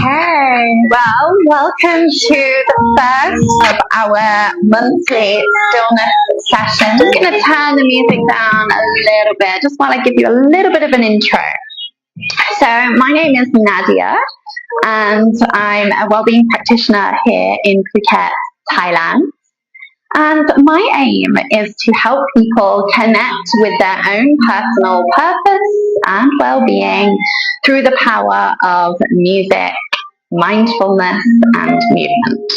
Okay, well, welcome to the first of our monthly Stillness Sessions. I'm going to turn the music down a little bit, just while I give you a little bit of an intro. So, my name is Nadia, and I'm a wellbeing practitioner here in Phuket, Thailand. And my aim is to help people connect with their own personal purpose and well-being through the power of music, mindfulness, and movement.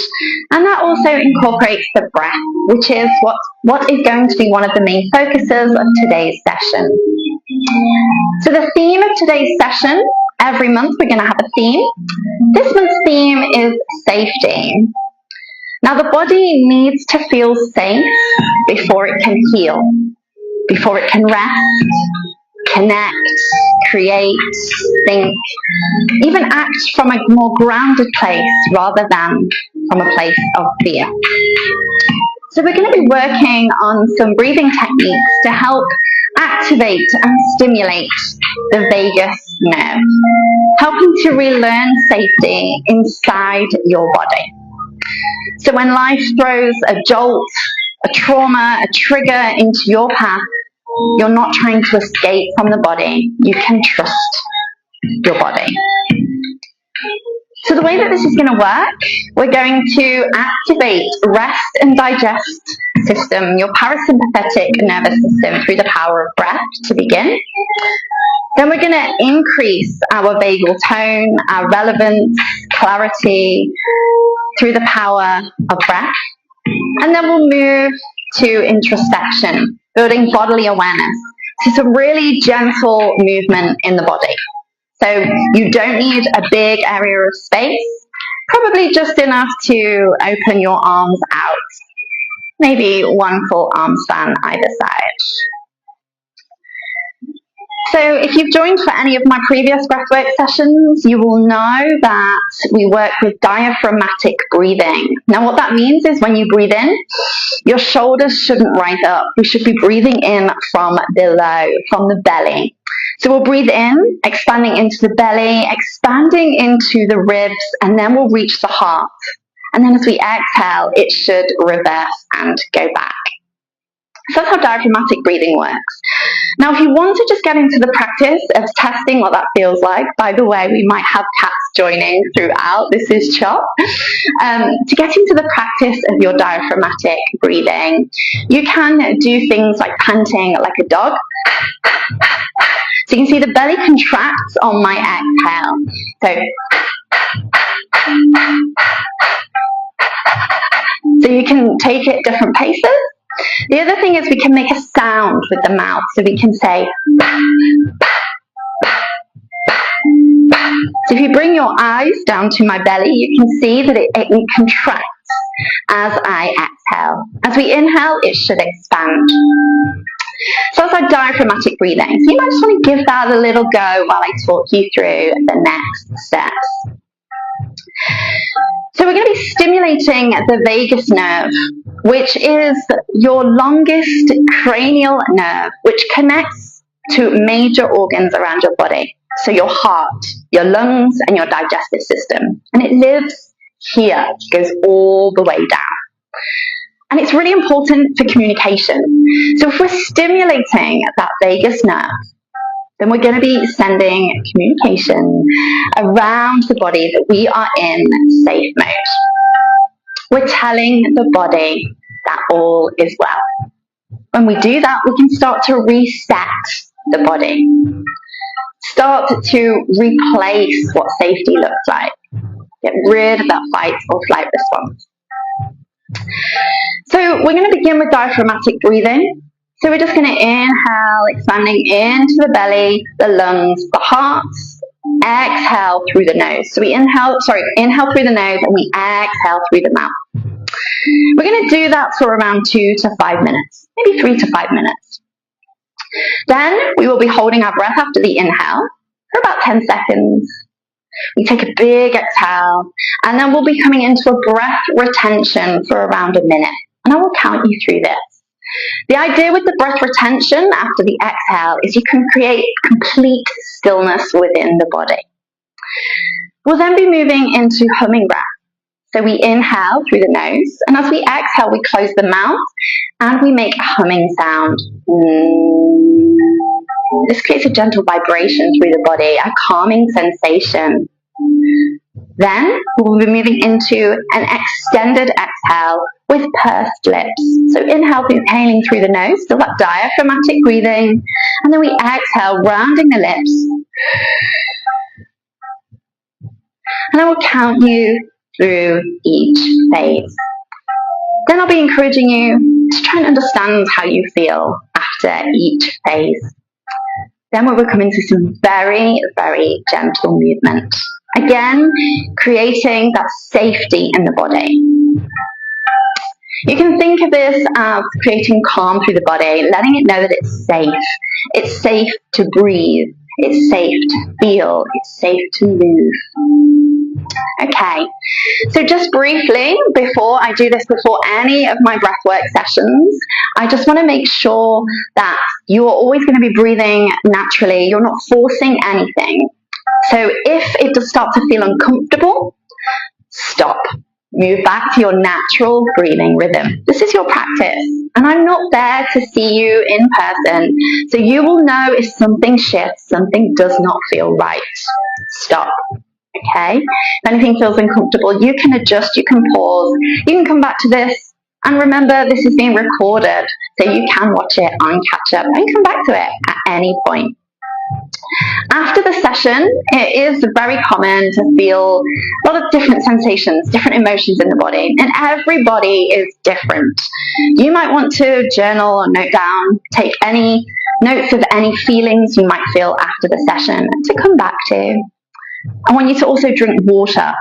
And that also incorporates the breath, which is what is going to be one of the main focuses of today's session. So the theme of today's session, every month we're going to have a theme. This month's theme is safety. Now, the body needs to feel safe before it can heal, before it can rest, connect, create, think, even act from a more grounded place rather than from a place of fear. So we're going to be working on some breathing techniques to help activate and stimulate the vagus nerve, helping to relearn safety inside your body. So when life throws a jolt, a trauma, a trigger into your path, you're not trying to escape from the body. You can trust your body. So the way that this is going to work, we're going to activate rest and digest system, your parasympathetic nervous system, through the power of breath to begin. Then we're going to increase our vagal tone, our relevance, clarity, through the power of breath. And then we'll move to introspection, building bodily awareness. So it's a really gentle movement in the body. So you don't need a big area of space, probably just enough to open your arms out. Maybe one full arm span either side. So if you've joined for any of my previous breathwork sessions, you will know that we work with diaphragmatic breathing. Now what that means is when you breathe in, your shoulders shouldn't rise up. We should be breathing in from below, from the belly. So we'll breathe in, expanding into the belly, expanding into the ribs, and then we'll reach the heart. And then as we exhale, it should reverse and go back. So that's how diaphragmatic breathing works. Now, if you want to just get into the practice of testing what that feels like, by the way, we might have cats joining throughout. This is Chop. To get into the practice of your diaphragmatic breathing, you can do things like panting like a dog. So you can see the belly contracts on my exhale. So you can take it different paces. The other thing is we can make a sound with the mouth. So we can say, so if you bring your eyes down to my belly, you can see that it contracts as I exhale. As we inhale, it should expand. So that's our diaphragmatic breathing. So you might just want to give that a little go while I talk you through the next steps. So we're going to be stimulating the vagus nerve, which is your longest cranial nerve, which connects to major organs around your body. So your heart, your lungs, and your digestive system. And it lives here, goes all the way down. And it's really important for communication. So if we're stimulating that vagus nerve, then we're going to be sending communication around the body that we are in safe mode. We're telling the body that all is well. When we do that, we can start to reset the body. Start to replace what safety looks like. Get rid of that fight or flight response. So we're going to begin with diaphragmatic breathing. So we're just going to inhale, expanding into the belly, the lungs, the heart. Exhale through the nose. So we inhale through the nose and we exhale through the mouth. We're going to do that for around 2 to 5 minutes, maybe 3 to 5 minutes. Then we will be holding our breath after the inhale for about 10 seconds. We take a big exhale, and then we'll be coming into a breath retention for around a minute. And I will count you through this. The idea with the breath retention after the exhale is you can create complete stillness within the body. We'll then be moving into humming breath. So we inhale through the nose, and as we exhale, we close the mouth and we make a humming sound. This creates a gentle vibration through the body, a calming sensation. Then we'll be moving into an extended exhale with pursed lips. So inhaling through the nose, still that diaphragmatic breathing, and then we exhale, rounding the lips. And I will count you through each phase. Then I'll be encouraging you to try and understand how you feel after each phase. Then we'll come into some very, very gentle movement. Again, creating that safety in the body. You can think of this as creating calm through the body, letting it know that it's safe. It's safe to breathe. It's safe to feel. It's safe to move. Okay, so just briefly, before I do this, before any of my breathwork sessions, I just want to make sure that you are always going to be breathing naturally. You're not forcing anything. So if it does start to feel uncomfortable, stop. Move back to your natural breathing rhythm. This is your practice, and I'm not there to see you in person, so you will know if something shifts, something does not feel right. Stop. Okay? If anything feels uncomfortable, you can adjust, you can pause, you can come back to this, and remember this is being recorded, so you can watch it on catch up and come back to it at any point. After the session, it is very common to feel a lot of different sensations, different emotions in the body, and every body is different. You might want to journal or note down, take any notes of any feelings you might feel after the session to come back to. I want you to also drink water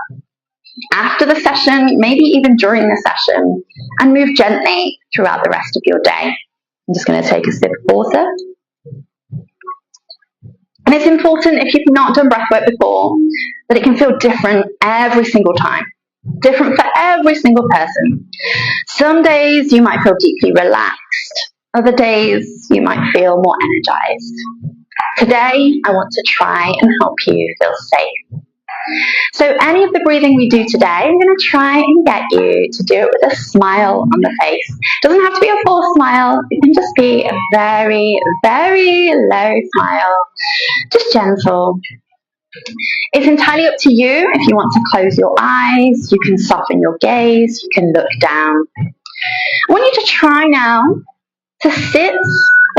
after the session, maybe even during the session, and move gently throughout the rest of your day. I'm just going to take a sip of water. And it's important, if you've not done breathwork before, that it can feel different every single time. Different for every single person. Some days you might feel deeply relaxed. Other days you might feel more energized. Today, I want to try and help you feel safe. So any of the breathing we do today, I'm going to try and get you to do it with a smile on the face. It doesn't have to be a full smile. It can just be a very, very low smile. Just gentle. It's entirely up to you if you want to close your eyes. You can soften your gaze. You can look down. I want you to try now to sit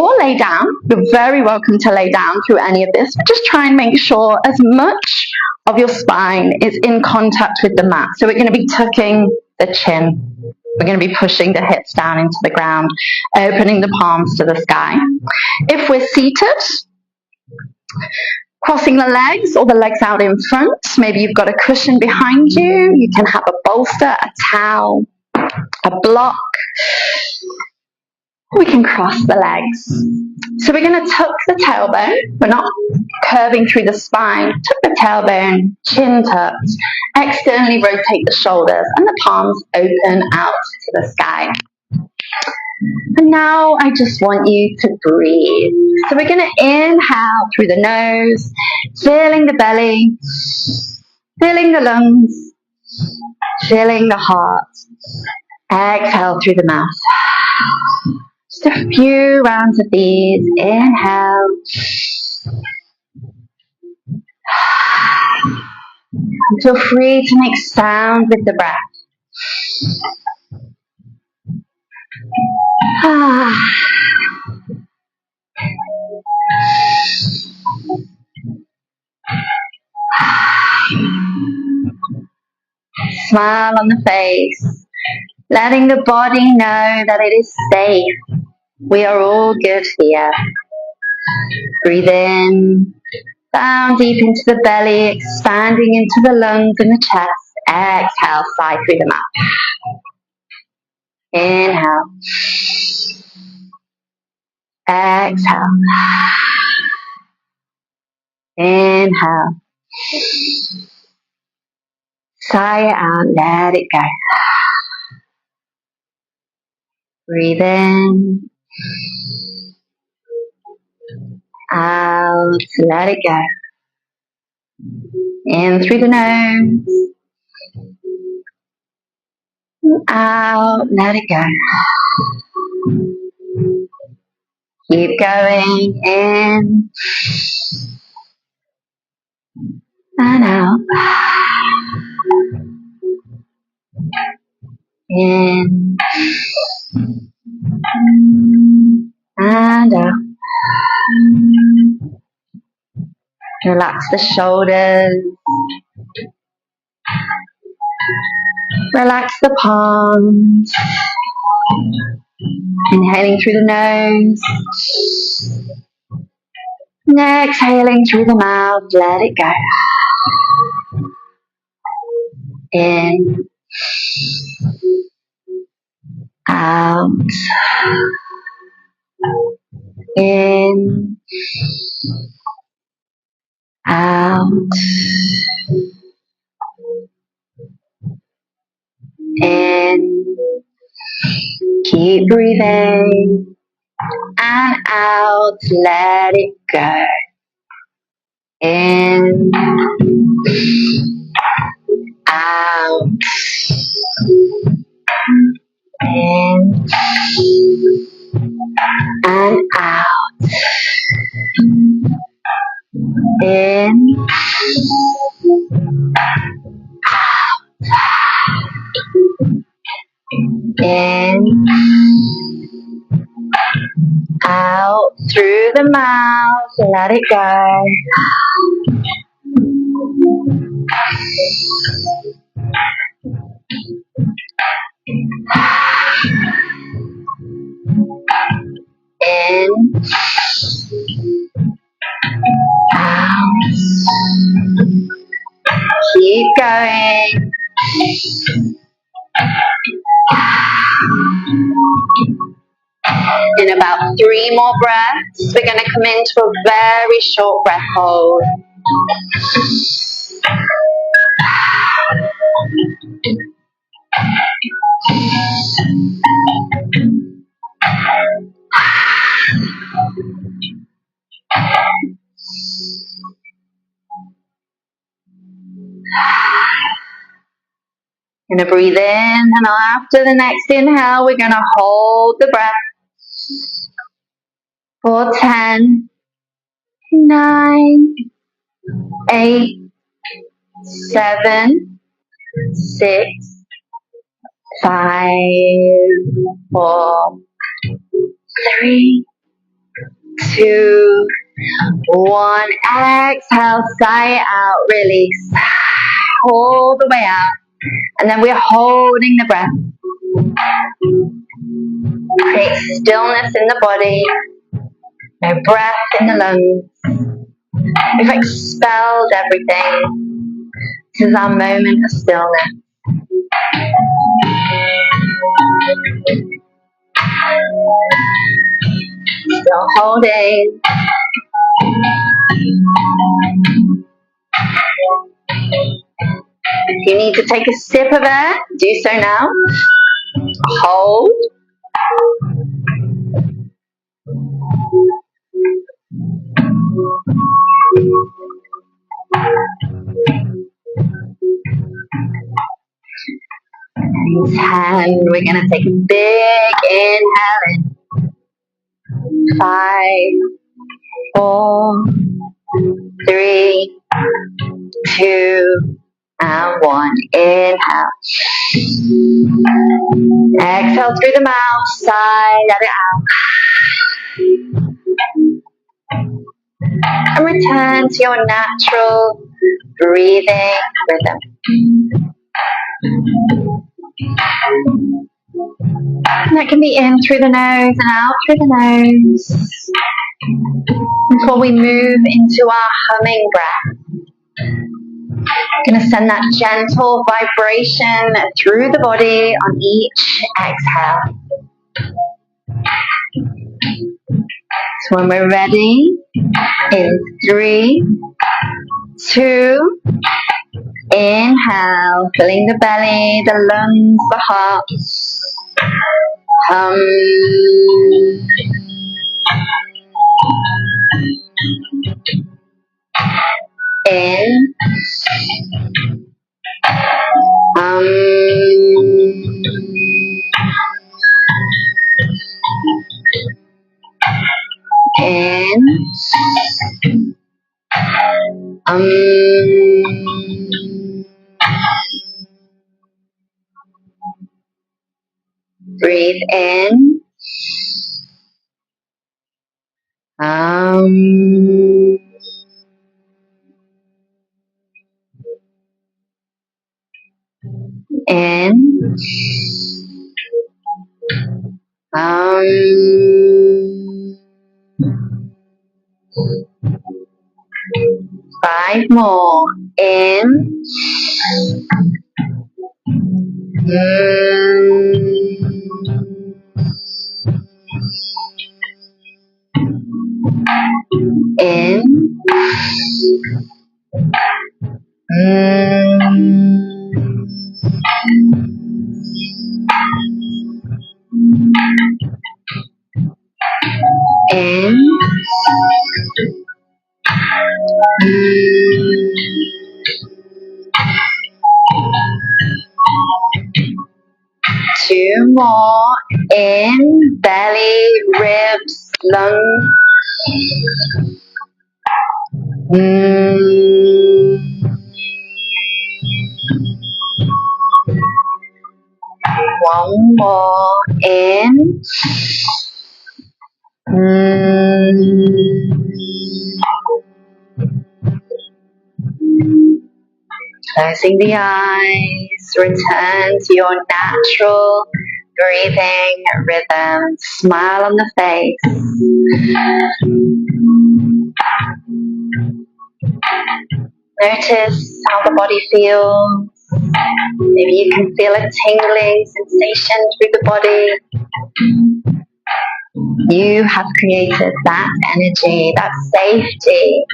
or lay down. You're very welcome to lay down through any of this, but just try and make sure as much of your spine is in contact with the mat. So we're going to be tucking the chin. We're going to be pushing the hips down into the ground, opening the palms to the sky. If we're seated, crossing the legs or the legs out in front. Maybe you've got a cushion behind you. You can have a bolster, a towel, a block. We can cross the legs. So we're going to tuck the tailbone. We're not curving through the spine. Tuck the tailbone, chin tucked. Externally rotate the shoulders and the palms open out to the sky. And now I just want you to breathe. So we're going to inhale through the nose, filling the belly, filling the lungs, filling the heart. Exhale through the mouth. Just a few rounds of these. Inhale. And feel free to make sound with the breath. Smile on the face, letting the body know that it is safe. We are all good here. Breathe in, down deep into the belly, expanding into the lungs and the chest. Exhale, sigh through the mouth. Inhale. Exhale. Inhale. Sigh it out, let it go. Breathe in. Out, let it go. In through the nose. Out, let it go. Keep going, in and out. In and out. Relax the shoulders. Relax the palms. Inhaling through the nose. Exhaling through the mouth. Let it go. In. Out. In. Out. In. Keep breathing. And out. Let it go. In. Out. In. And out. In. In. Out through the mouth. Let it go. In. Out. Keep going. In about 3 more breaths, we're going to come into a very short breath hold. Going to breathe in, and after the next inhale, we're going to hold the breath for 10, 9, 8, 7, 6, 5, 4, 3, 2, 1. Exhale, sigh it out, release. All the way out. And then we're holding the breath. Create stillness in the body. No breath in the lungs. We've expelled everything. This is our moment of stillness. Still holding. If you need to take a sip of air, do so now. Hold. And 10, we're going to take a big inhale in. 5, 4, 3, 2, and 1. Inhale. Exhale through the mouth. Sigh, let it out. And return to your natural breathing rhythm. And that can be in through the nose and out through the nose. Before we move into our humming breath, I'm going to send that gentle vibration through the body on each exhale. So when we're ready, in 3, 2, inhale, filling the belly, the lungs, the heart. Hum. In In. Breathe in. In. 5 more. In. 2 more. In. Belly, ribs, lungs. 1 more. In. Closing the eyes, return to your natural breathing rhythm. Smile on the face. Notice how the body feels. Maybe you can feel a tingling sensation through the body. You have created that energy, that safety.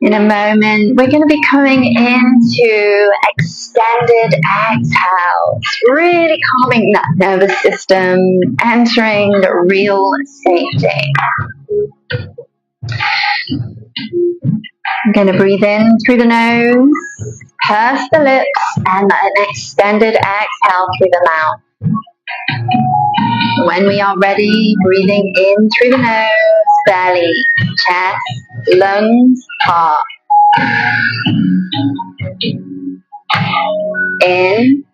In a moment, we're going to be coming into extended exhales, really calming that nervous system, entering the real safety. I'm going to breathe in through the nose, purse the lips, and an extended exhale through the mouth. When we are ready, breathing in through the nose, belly, chest, lungs, heart. In.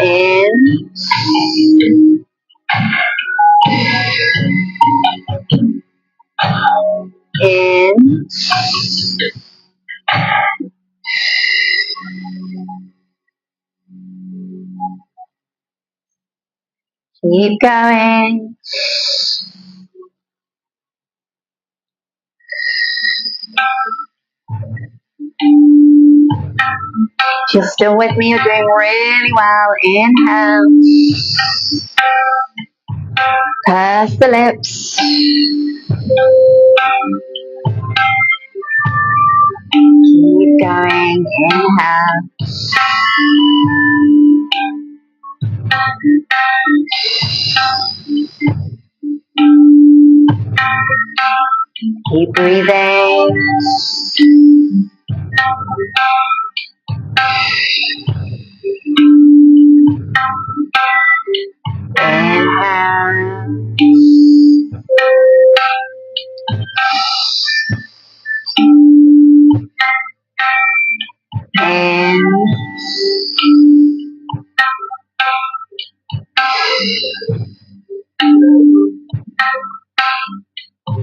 In. In. Keep going. If you're still with me, you're doing really well. Inhale. Purse the lips. Keep going. Inhale. Keep breathing. Inhale.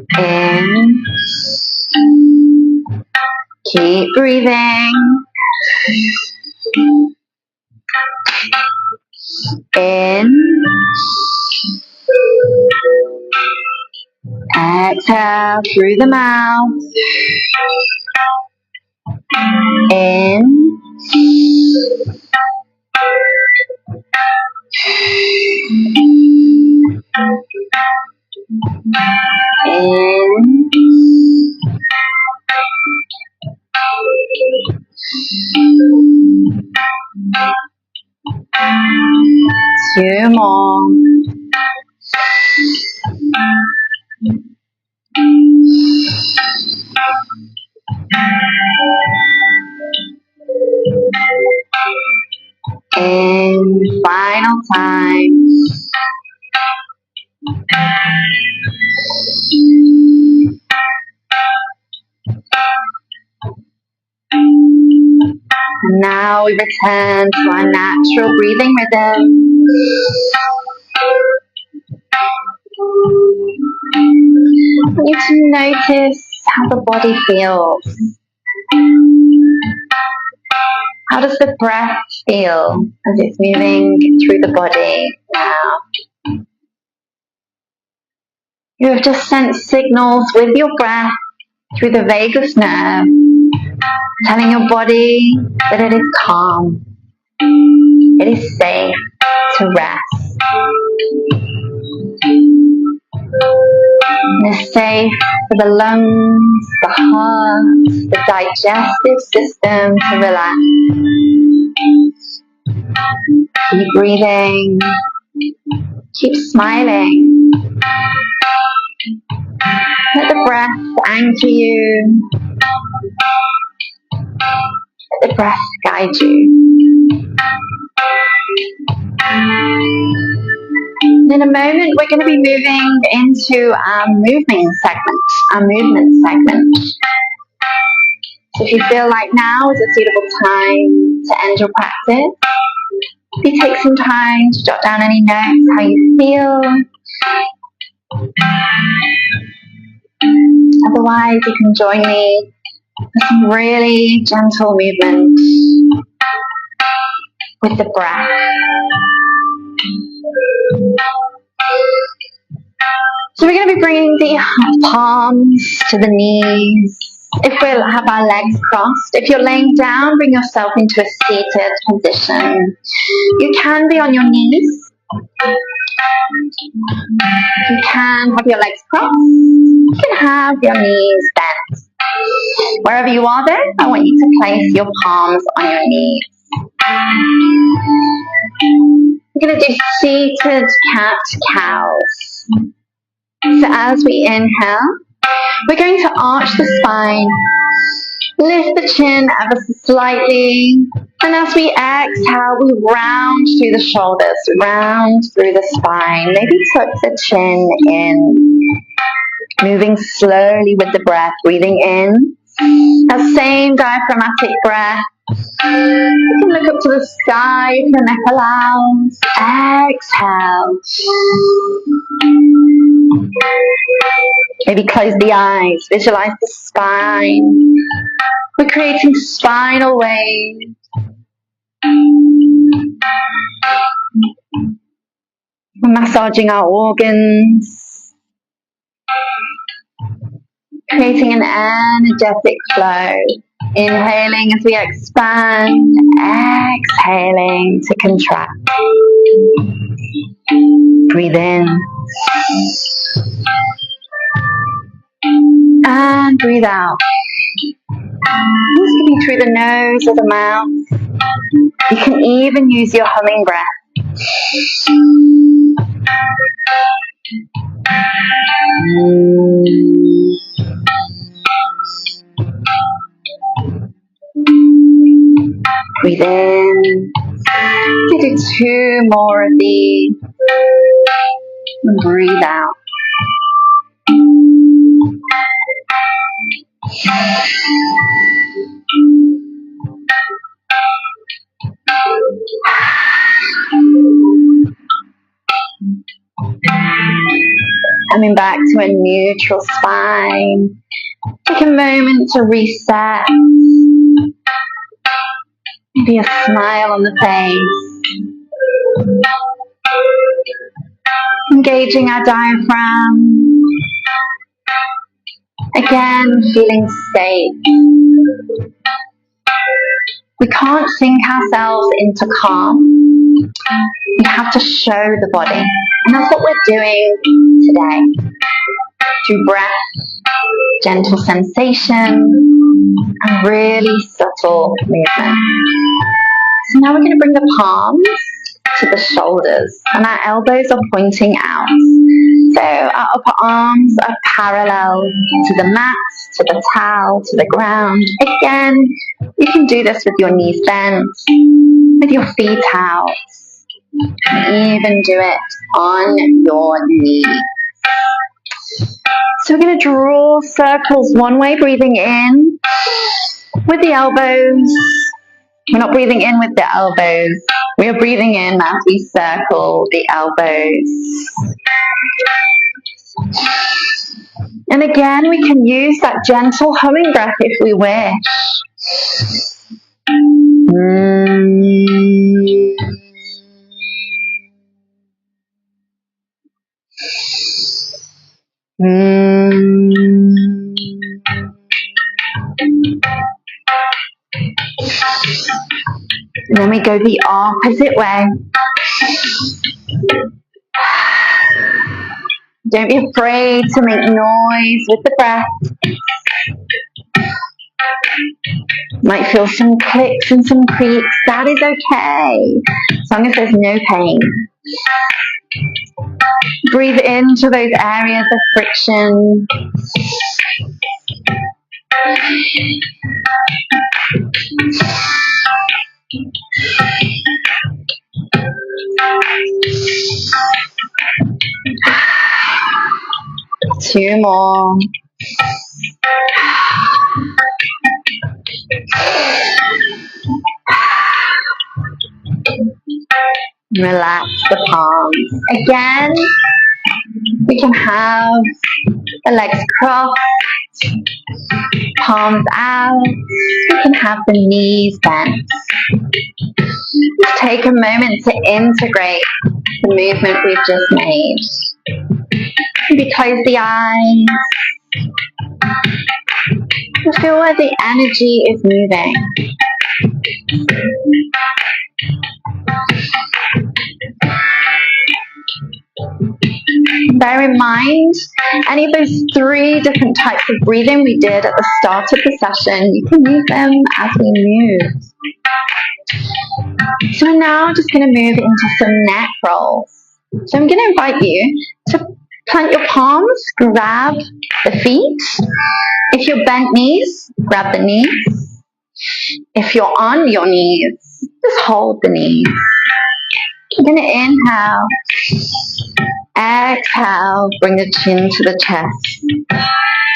In. Keep breathing. In. Exhale through the mouth. In. In. 2 more. time. And now we return to our natural breathing rhythm. I want you to notice how the body feels. How does the breath feel as it's moving through the body now? You have just sent signals with your breath through the vagus nerve, telling your body that it is calm, it is safe to rest. It is safe for the lungs, the heart, the digestive system to relax. Keep breathing. Keep smiling. Let the breath anchor you. Let the breath guide you. In a moment, we're going to be moving into our movement segment. So if you feel like now is a suitable time to end your practice, if you take some time to jot down any notes, how you feel. Otherwise, you can join me with some really gentle movement with the breath. So we're going to be bringing the palms to the knees. If we'll have our legs crossed, if you're laying down, bring yourself into a seated position. You can be on your knees. You can have your legs crossed. You can have your knees bent. Wherever you are there, I want you to place your palms on your knees. We're going to do seated cat-cows. So as we inhale, we're going to arch the spine, lift the chin ever so slightly, and as we exhale, we round through the shoulders, round through the spine. Maybe tuck the chin in, moving slowly with the breath, breathing in. That same diaphragmatic breath. You can look up to the sky if your neck allows. Exhale. Maybe close the eyes. Visualize the spine. We're creating spinal waves. We're massaging our organs. Creating an energetic flow. Inhaling as we expand, exhaling to contract. Breathe in. And breathe out. This can be through the nose or the mouth. You can even use your humming breath. Breathe in. Do 2 more of these. And breathe out. Coming back to a neutral spine. Take a moment to reset. Maybe a smile on the face. Engaging our diaphragm. Again, feeling safe. We can't sink ourselves into calm. We have to show the body. And that's what we're doing today. Through breath, gentle sensation, and really subtle movement. So now we're going to bring the palms to the shoulders and our elbows are pointing out. So our upper arms are parallel to the mat, to the towel, to the ground. Again, you can do this with your knees bent, with your feet out. Even do it on your knees. So we're going to draw circles one way, breathing in with the elbows. We're not breathing in with the elbows. We are breathing in as we circle the elbows. And again, we can use that gentle humming breath if we wish. And then we go the opposite way. Don't be afraid to make noise with the breath. Might feel some clicks and some creaks. That is okay, as long as there's no pain. Breathe into those areas of friction. Two more. Relax the palms. Again, we can have the legs crossed, palms out. We can have the knees bent. Take a moment to integrate the movement we've just made. Maybe close the eyes. And feel where the energy is moving. Bear in mind, any of those 3 different types of breathing we did at the start of the session, you can use them as we move. So we're now just going to move into some neck rolls. So I'm going to invite you to plant your palms, grab the feet. If you're bent knees, grab the knees. If you're on your knees, just hold the knees. We're going to inhale. Exhale, bring the chin to the chest.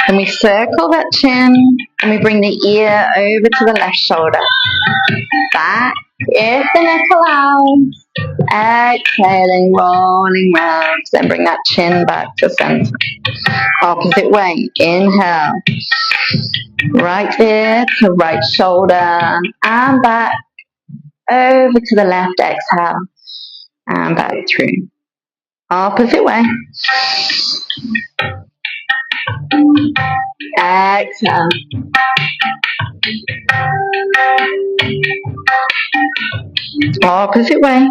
And we circle that chin and we bring the ear over to the left shoulder. Back if the neck allows. Exhaling, rolling round. Then bring that chin back to center. Opposite way. Inhale. Right ear to right shoulder. And back over to the left. Exhale. And back through. Opposite way. Exhale. Opposite way.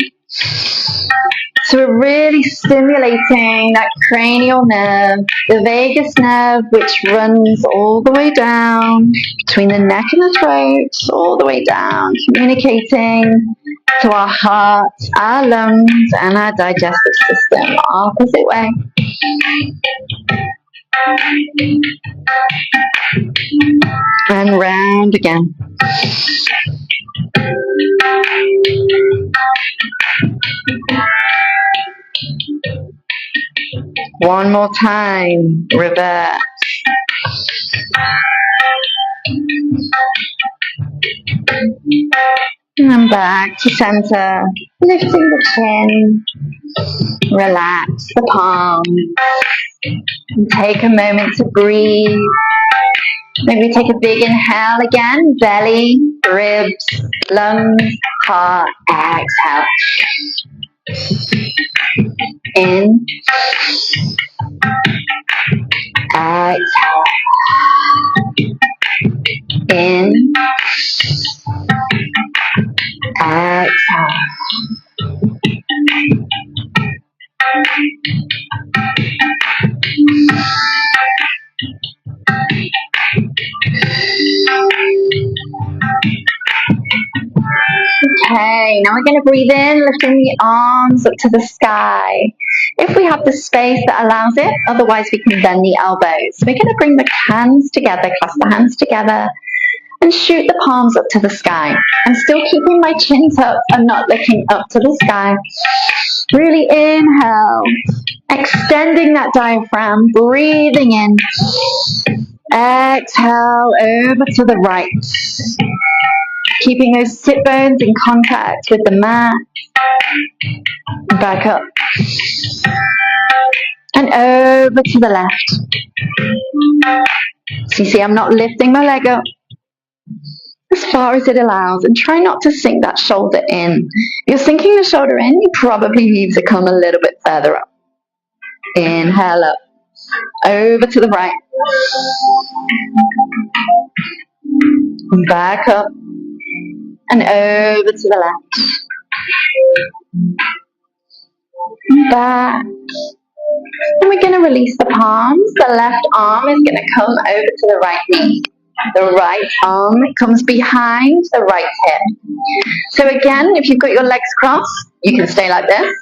So we're really stimulating that cranial nerve, the vagus nerve, which runs all the way down between the neck and the throat, all the way down, communicating to our heart, our lungs, and our digestive system. Opposite way. And round again. One more time. Reverse. And back to center. Lifting the chin. Relax the palms. And take a moment to breathe. Maybe take a big inhale again. Belly, ribs, lungs, heart. Exhale. In. Exhale. In. Exhale. Okay, now we're going to breathe in, lifting the arms up to the sky. If we have the space that allows it, otherwise we can bend the elbows. We're going to bring the hands together, clasp the hands together, and shoot the palms up to the sky. I'm still keeping my chin tucked. I'm not looking up to the sky. Really inhale, extending that diaphragm, breathing in. Exhale over to the right. Keeping those sit bones in contact with the mat. Back up. And over to the left. So you see, I'm not lifting my leg up as far as it allows, and try not to sink that shoulder in. If you're sinking the shoulder in, you probably need to come a little bit further up. Inhale up. Over to the right. Back up. And over to the left. Back. And we're going to release the palms. The left arm is going to come over to the right knee. The right arm comes behind the right hip. So again, if you've got your legs crossed, you can stay like this.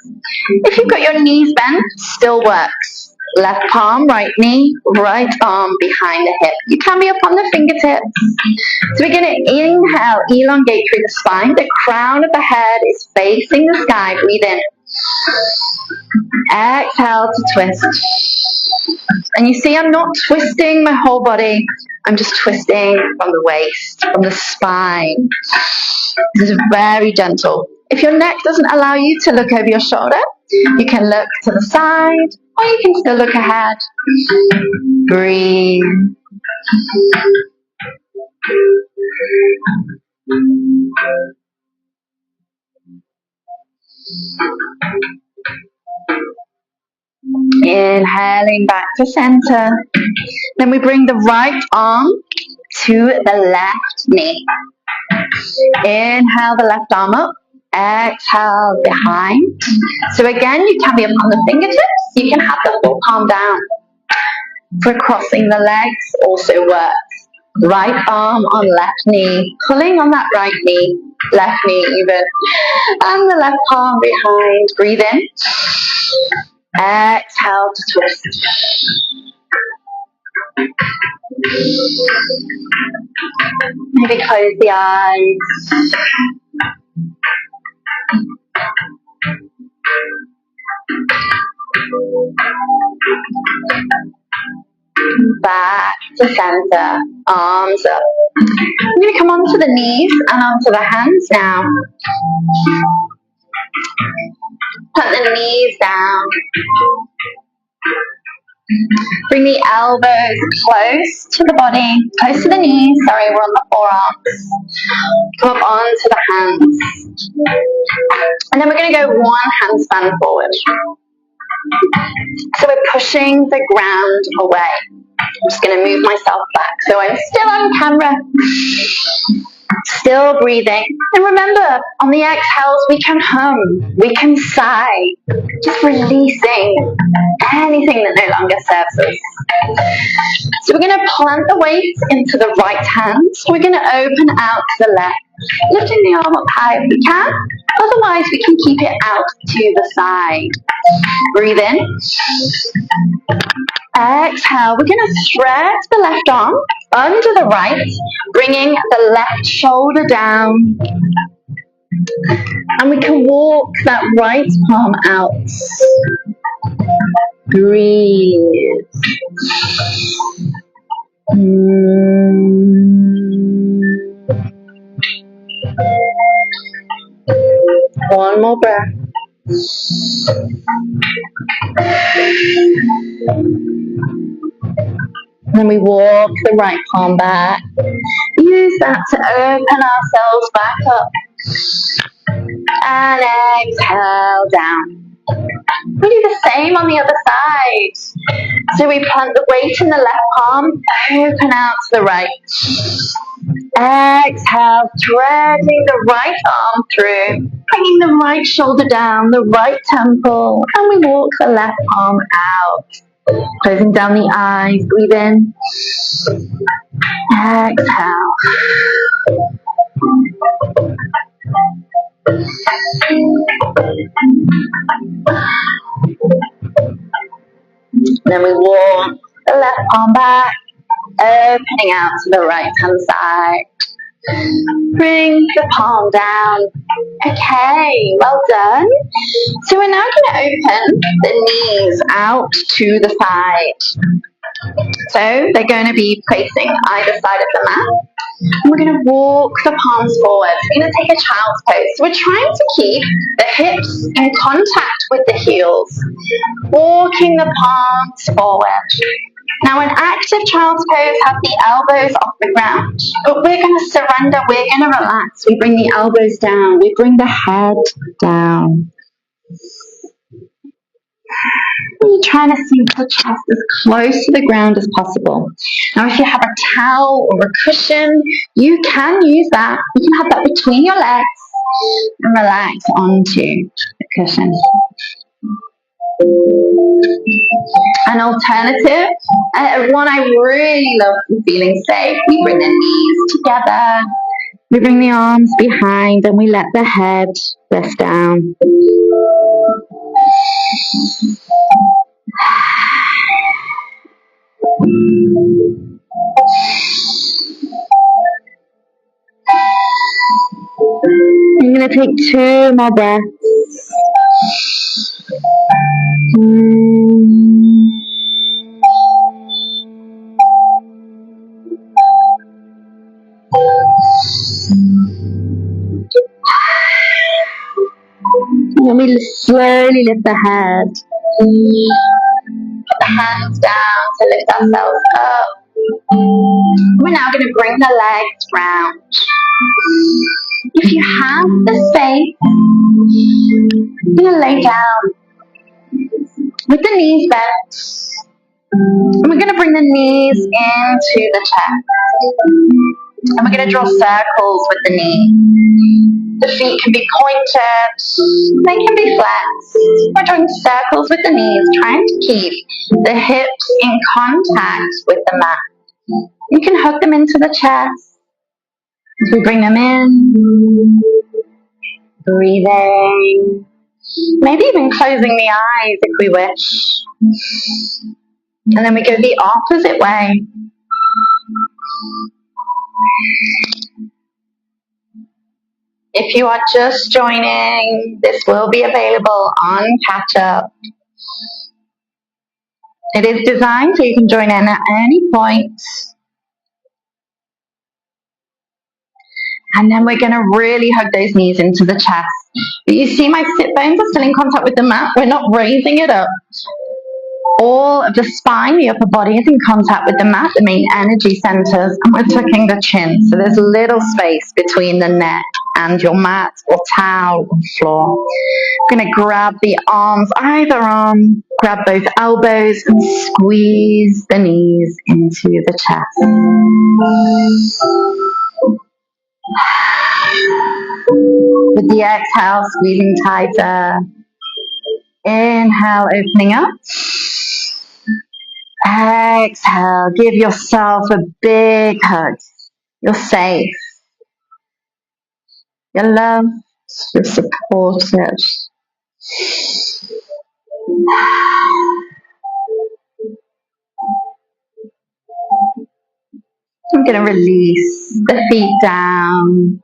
If you've got your knees bent, still works. Left palm, right knee, right arm behind the hip. You can be up on the fingertips. So we're going to inhale, elongate through the spine. The crown of the head is facing the sky. Breathe in. Exhale to twist. And you see, I'm not twisting my whole body. I'm just twisting from the waist, from the spine. This is very gentle. If your neck doesn't allow you to look over your shoulder, you can look to the side, or you can still look ahead. Breathe. Inhaling back to center. Then we bring the right arm to the left knee. Inhale the left arm up. Exhale behind. So again, you can be up on the fingertips. You can have the full palm down. For crossing the legs also works. Right arm on left knee. Pulling on that right knee. Left knee even. And the left palm behind. Breathe in. Exhale to twist. Maybe close the eyes. Back to center, arms up. I'm going to come onto the knees and onto the hands now. Put the knees down. Bring the elbows close to the body, close to the knees. Sorry, we're on the forearms. Come up onto the hands. And then we're going to go one handspan forward. So we're pushing the ground away. I'm just going to move myself back. So I'm still on camera. Still breathing. And remember, on the exhales, we can hum, we can sigh, just releasing anything that no longer serves us. So we're going to plant the weight into the right hand. We're going to open out to the left, lifting the arm up high if we can. Otherwise, we can keep it out to the side. Breathe in. Exhale. We're going to stretch the left arm under the right, bringing the left shoulder down. And we can walk that right palm out. Breathe. One more breath. Then we walk the right palm back. Use that to open ourselves back up. And exhale down. We do the same on the other side. So we plant the weight in the left palm, open out to the right. Exhale, threading the right arm through, bringing the right shoulder down, the right temple, and we walk the left arm out. Closing down the eyes, breathe in. Exhale. Then we walk the left arm back, opening out to the right hand side. Bring the palm down. Okay, well done. So we're now going to open the knees out to the side. So they're going to be facing either side of the mat. And we're going to walk the palms forward. We're going to take a child's pose. So we're trying to keep the hips in contact with the heels, walking the palms forward. Now, an active child's pose has the elbows off the ground, but we're going to surrender, we're going to relax. We bring the elbows down, we bring the head down. We're trying to sink the chest as close to the ground as possible. Now, if you have a towel or a cushion, you can use that. You can have that between your legs and relax onto the cushion. An alternative, one I really love for feeling safe, we bring the knees together, we bring the arms behind, and we let the head rest down. I'm going to take 2 more breaths. And then we slowly lift the head. Put the hands down to lift ourselves up. We're now going to bring the legs round. If you have the space, you're going to lay down with the knees bent. And we're going to bring the knees into the chest. And we're going to draw circles with the knees. The feet can be pointed, they can be flexed. We're drawing circles with the knees, trying to keep the hips in contact with the mat. You can hug them into the chest as we bring them in, breathing, maybe even closing the eyes if we wish. And then we go the opposite way. If you are just joining, this will be available on Catch Up. It is designed so you can join in at any point. And then we're going to really hug those knees into the chest. But you see my sit bones are still in contact with the mat. We're not raising it up. All of the spine, the upper body is in contact with the mat, the main energy centers, and we're tucking the chin. So there's little space between the neck and your mat or towel or floor. We're going to grab the arms, either arm, grab both elbows and squeeze the knees into the chest. With the exhale, squeezing tighter. Inhale, opening up. Exhale, give yourself a big hug. You're safe. You're loved. You're supported. I'm going to release the feet down.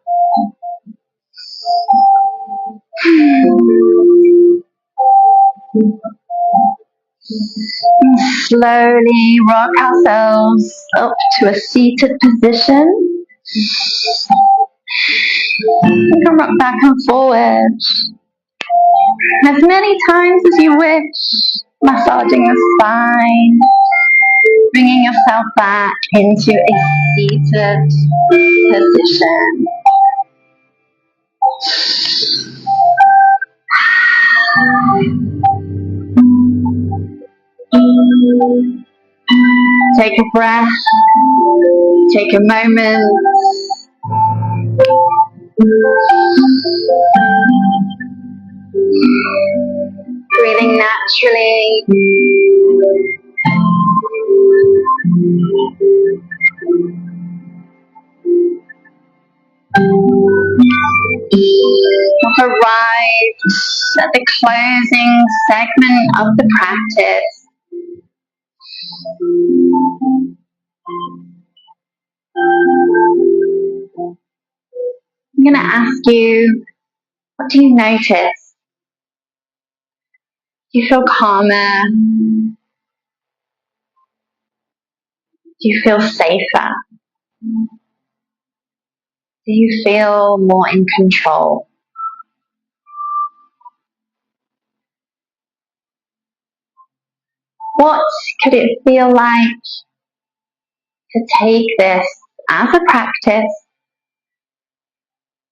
And slowly rock ourselves up to a seated position. You can rock back and forward as many times as you wish, massaging the spine, bringing yourself back into a seated position. Take a breath, take a moment. Breathing naturally. We've arrived at the closing segment of the practice. going to ask you, what do you notice? Do you feel calmer? Do you feel safer? Do you feel more in control? What could it feel like to take this as a practice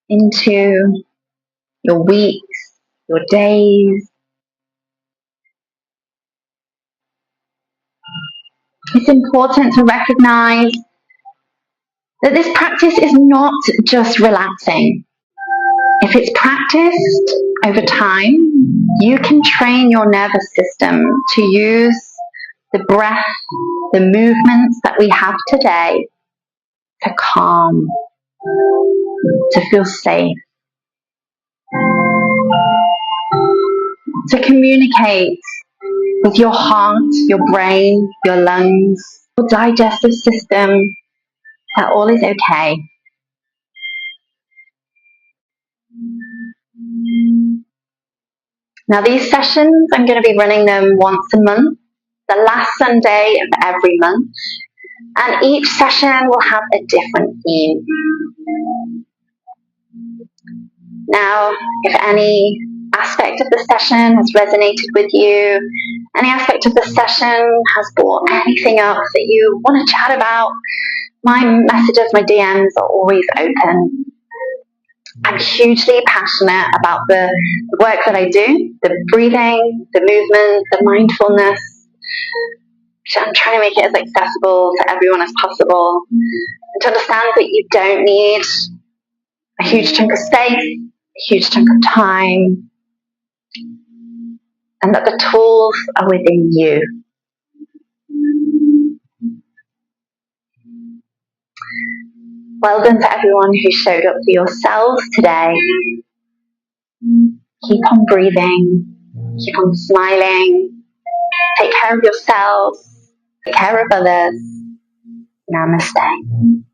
into your weeks, your days? It's important to recognize that this practice is not just relaxing. If it's practiced over time, you can train your nervous system to use the breath, the movements that we have today to calm, to feel safe, to communicate with your heart, your brain, your lungs, your digestive system, that all is okay. Now these sessions, I'm going to be running them once a month, the last Sunday of every month, and each session will have a different theme. Now, if any aspect of the session has resonated with you, any aspect of the session has brought anything up that you want to chat about, my messages, my DMs are always open. I'm hugely passionate about the work that I do, the breathing, the movement, the mindfulness. I'm trying to make it as accessible to everyone as possible, and to understand that you don't need a huge chunk of space, a huge chunk of time, and that the tools are within you. Well done to everyone who showed up for yourselves today. Keep on breathing, keep on smiling, take care of yourselves, take care of others. Namaste.